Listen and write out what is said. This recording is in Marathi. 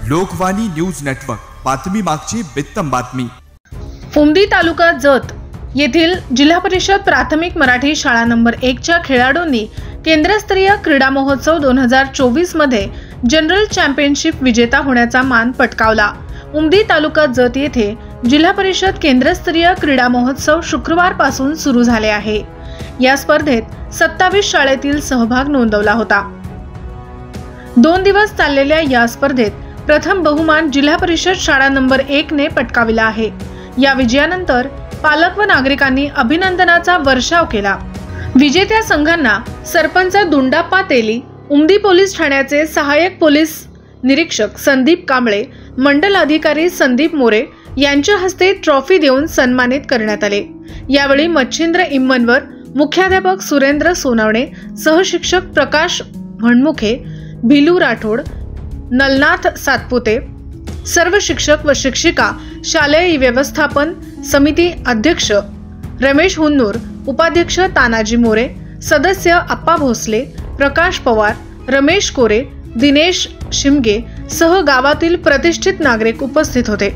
लोकवाणी न्यूज नेटवर्क, बातमी मागची बित्तम बातमी। उमदी तालुका जत येथील जिल्हा परिषद प्राथमिक मराठी शाळा नंबर 1 च्या खेळाडूंनी केंद्रस्तरीय क्रीडा महोत्सव 2024 मध्ये जनरल चॅम्पियनशिप विजेता होण्याचा मान पटकावला। उमदी तालुका जत येथे जिल्हा परिषद केंद्रस्तरीय क्रीडा महोत्सव शुक्रवारपासून सुरू झाले आहे। या स्पर्धेत 27 शाळेतील सहभाग नोंदवला होता। 2 दिवस चाललेल्या या स्पर्धेत प्रथम बहुमान जिल्हा परिषद शाळा नंबर 1 ने पटकाविला आहे। या विजयानंतर पालक व नागरिकांनी अभिनंदनाचा वर्षाव केला। विजेत्या संघांना सरपंच दुंडाप्पा तेली, उमदी पोलीस ठाण्याचे सहाय्यक पोलीस निरीक्षक संदीप कांबळे, मंडल अधिकारी संदीप मोरे यांच्या हस्ते ट्रॉफी देऊन सन्मानित करण्यात आले। यावेळी मच्छिंद्र इम्मनवर, मुख्याध्यापक सुरेंद्र सोनवणे, सहशिक्षक प्रकाश भणमुखे, भिलू राठोड, नलनाथ सातपुते, सर्व शिक्षक व शिक्षिका, शालेय व्यवस्थापन समिती अध्यक्ष रमेश हुन्नूर, उपाध्यक्ष तानाजी मोरे, सदस्य अप्पा भोसले, प्रकाश पवार, रमेश कोरे, दिनेश शिमगे सह गावातील प्रतिष्ठित नागरिक उपस्थित होते।